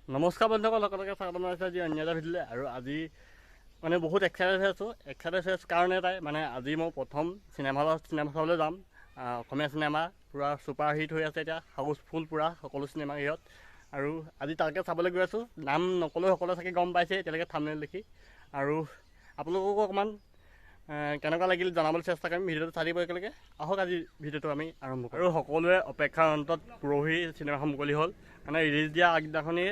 নমস্কাৰ বন্ধুসকল, সকলোকে স্বাগতম জনাইছোঁ আজি অন্য এটা ভিডিঅ'লৈ। আৰু আজি মানে বহুত এক্সাইটেড হৈ আছোঁ কাৰণ এটাই মানে আজি মই প্ৰথম চিনেমা চাবলৈ যাম। অসমীয়া চিনেমা পূৰা ছুপাৰ হিট হৈ আছে এতিয়া, হাউচফুল পূৰা সকলো চিনেমা গৃহত। আৰু আজি তাকে চাবলৈ গৈ আছোঁ। নাম নকলেও সকলোৱে চাগে গম পাইছে এতিয়ালৈকে থাম্বনেইল দেখি। আৰু আপোনালোককো অকণমান কেনেকুৱা লাগিল জনাবলৈ চেষ্টা কৰিম। ভিডিঅ'টো চাই দিব একেলগে। আহক আজি ভিডিঅ'টো আমি আৰম্ভ কৰোঁ। আৰু সকলোৱে অপেক্ষাৰ অন্তত পৰহি চিনেমাখন মুকলি হ'ল। মানে ৰিলিজ দিয়া আগদিনাখনেই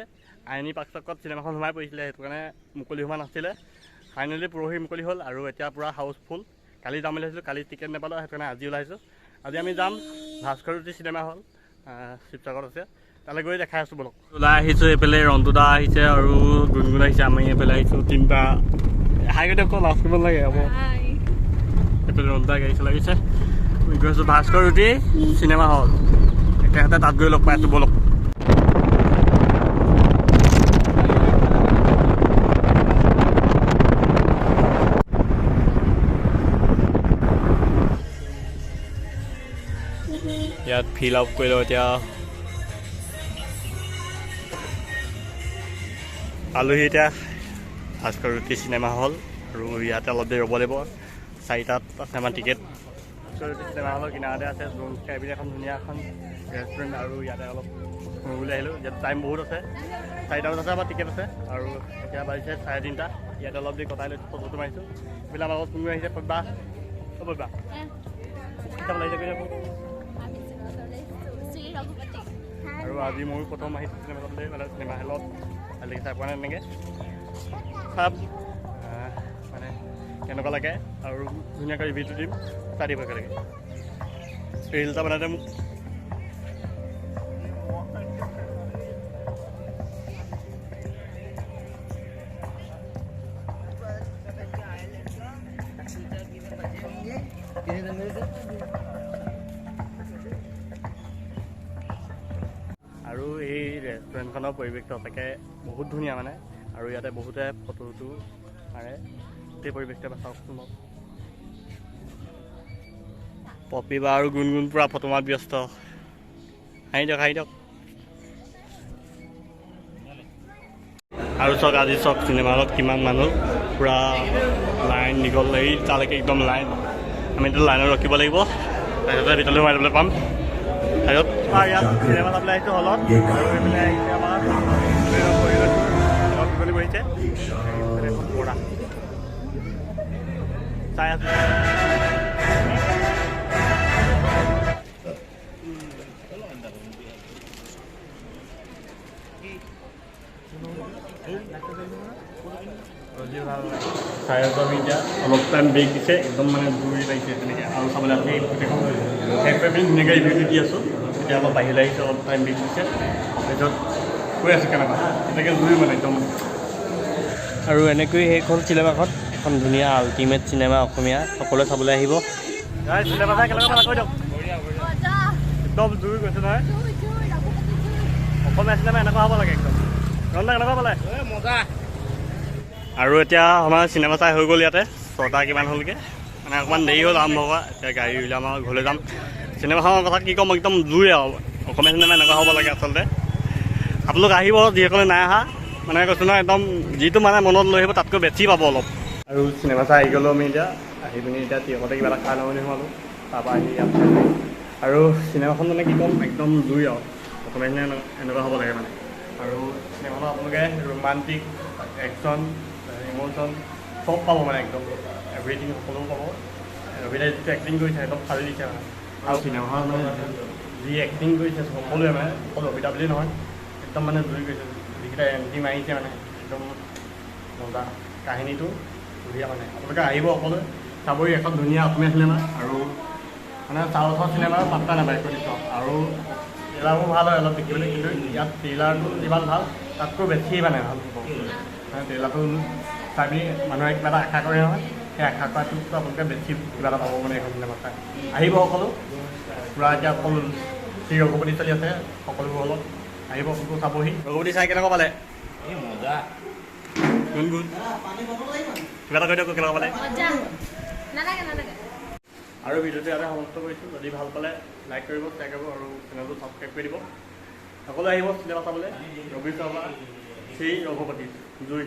আইনী পাৰ্থক্যত চিনেমাখন সোমাই পৰিছিলে, সেইটো কাৰণে মুকলি হোৱা নাছিলে। ফাইনেলি পৰহি মুকলি হ'ল আৰু এতিয়া পূৰা হাউচফুল। কালি যাম বুলি ভাবিছিলোঁ, কালি টিকেট নাপালোঁ, সেইটো কাৰণে আজি ওলাইছোঁ। আজি আমি যাম ভাস্কৰজ্যোতি চিনেমা হল, শিৱসাগৰত আছে, তালৈ গৈ দেখাই আছোঁ বলক। ওলাই আহিছোঁ, এইফালে ৰন্তুদা আহিছে আৰু গুণগুণ আহিছে। আমি এইফালে আহিছোঁ তিনিটা। হাই গৈ অকণ লাভ কৰিব লাগে হ'ব। এইফালে ৰন্তুদা গাড়ী চলাইছে। আমি গৈ আছোঁ ভাস্কৰজ্যোতি চিনেমা হল, একেহাতে তাত গৈ লগ পাই আছোঁ বলক। ইয়াত ফিল আপ কৰি লওঁ এতিয়া। আলহী এতিয়া ভাস্কৰজ্যোতি চিনেমা হল আৰু ইয়াতে অলপ দেৰি ৰ'ব লাগিব। 4টাত আছে আমাৰ টিকেট। ভাস্কৰজ্যোতি চিনেমা হলৰ কিনাৰতে আছে জোন স্কাই বুলি এখন ধুনীয়া এখন ৰেষ্টুৰেণ্ট। আৰু ইয়াতে অলপ ফুৰিবলৈ আহিলোঁ। ইয়াত টাইম বহুত আছে, 4টা বজাত আছে আমাৰ টিকেট আছে। আৰু এতিয়া বাজিছে 3:30। ইয়াতে অলপ দেৰি কটাই লৈছোঁ, ফটোটো মাৰিছোঁ। এইবিলাক আমাৰ লগত কোনো আহিছে পবা পবা চাব লাগিছে কৰি আৰু আজি ময়ো প্ৰথম আহিছোঁ চিনেমা চাবলৈ, মানে চিনেমা হলত আজিলৈকে চাই পোৱা নাই এনেকৈ। চাব মানে কেনেকুৱা লাগে আৰু ধুনীয়াকৈ ৰিভিউটো দিম, চাই দিব একেলগে। ৰিল এটা বনাই মোক। আৰু এই ৰেষ্টুৰেণ্টখনৰ পৰিৱেশটো সঁচাকৈ বহুত ধুনীয়া মানে। আৰু ইয়াতে বহুতে ফটো মাৰে। গোটেই পৰিৱেশটো এবাৰ চাওকচোন মোক। পপি বা আৰু গুণগুণ পূৰা ফটো মাত ব্যস্ত। হাঁহি দিয়ক। আৰু চাওক আজি চাওক চিনেমা হলত কিমান মানুহ, পূৰা লাইন দীঘল। এই তালৈকে একদম লাইন। আমিতো লাইনত ৰখিব লাগিব, তাৰপিছতে ভিতৰলৈ সোমাই যাবলৈ পাম। তাৰপিছত ইয়াত চিনেমা চাবলৈ আহিছোঁ হলত। আৰু এইফালে আহিছে আমাৰ বহিছে চাই আছোঁ। চাই আছোঁ আমি এতিয়া। অলপ টাইম ব্ৰেক দিছে, একদম মানে জুই লাগিছে তেনেকৈ। আৰু চাবলৈ আমি গোটেইখন শেষ কৰি পিনি ধুনীয়াকৈ ৰিভিউটো দি আছোঁ। এতিয়া অলপ বাহিৰলৈ আহিছে, অলপ টাইম ব্ৰেক দিছে। তাৰপিছত কৈ আছোঁ কেনেকুৱা তেনেকৈ জুই মানে একদম। আৰু এনেকৈ সেইখন চিনেমাখন এখন ধুনীয়া আল্টিমেট চিনেমা অসমীয়া, সকলোৱে চাবলৈ আহিব। চিনেমা চাই কেনেকুৱা কৈ দিয়ক। একদম জুই গৈছে নহয়, অসমীয়া চিনেমা এনেকুৱা হ'ব লাগে একদম। ৰন্ধা কেনেকুৱা পালে? মজা। আৰু এতিয়া আমাৰ চিনেমা চাই হৈ গ'ল ইয়াতে, 6টা কিমান হ'লগৈ, মানে অকণমান দেৰি হ'ল আৰম্ভ হোৱা। এতিয়া গাড়ী উলিয়াম আৰু ঘৰলৈ যাম। চিনেমাখনৰ কথা কি ক'ম, একদম জুই আৰু অসমীয়া চিনেমা এনেকুৱা হ'ব লাগে আচলতে। আপোনালোক আহিব যিসকলে নাই অহা, মানে কৈছোঁ নহয় একদম যিটো মানে মনত লৈ আহিব তাতকৈ বেছি পাব অলপ। আৰু চিনেমা চাই আহি গ'লোঁ আমি এতিয়া। আহি পিনি এতিয়া তিয়কতে কিবা এটা খাই লওঁ বুলি সোমালোঁ। তাৰপৰা আহি ইয়াত আৰু চিনেমাখন মানে কি ক'ম, একদম জুই আৰু অসমীয়া চিনেমা এনেকুৱা হ'ব লাগে মানে। আৰু চিনেমাখন আপোনালোকে ৰোমান্টিক, একশ্যন, ইম'শ্যন চব পাব মানে একদম এভৰিথিং সকলো পাব। ৰবিদাই যিটো এক্টিং কৰিছে একদম ফালি দিছে মানে। আৰু চিনেমাখন মানে যি এক্টিং কৰিছে সকলোৱে মানে, অকল ৰবিদা বুলি নহয়, একদম মানে জুই কৰিছে। যিকেইটা এণ্টি মাৰিছে মানে একদম মজা। কাহিনীটো বঢ়িয়া মানে। আপোনালোকে আহিব সকলোৱে চাবই। এখন ধুনীয়া অসমীয়া চিনেমা আৰু মানে চাউথৰ চিনেমাৰ পাত্তা নাপায় কৈ দিছোঁ। আৰু ট্ৰেইলাৰবোৰ ভাল হয় অলপ দেখিবলৈ, কিন্তু ইয়াত ট্ৰেইলাৰটো যিমান ভাল তাতকৈ বেছি মানে ভাল হ'ব। মানে ট্ৰেইলাৰটো চাই পিনি মানুহে কিবা এটা আশা কৰে নহয়, সেই আশা কৰাটোতকৈ আপোনালোকে বেছি কিবা এটা পাব মানে এখন চিনেমা চাই। আহিব সকলো পূৰা। এতিয়া অকল শ্ৰী ৰঘুপতি চলি আছে সকলোবোৰ হলত। আহিব সকলো চাবহি। ৰঘুপতি চাই কেনেকুৱা পালে? এই মজা। গুণগুণ কিবা এটা কৈ দিয়ক, কেনেকুৱা পালে? আৰু ভিডিঅ'টো ইয়াতে সমাপ্ত কৰিছোঁ। যদি ভাল পালে লাইক কৰিব, শ্বেয়াৰ কৰিব আৰু চেনেলটো ছাবস্ক্ৰাইব কৰি দিব। সকলোৱে আহিব চিনেমা চাবলৈ। ৰবি শৰ্মা শ্ৰী ৰঘুপতি জুই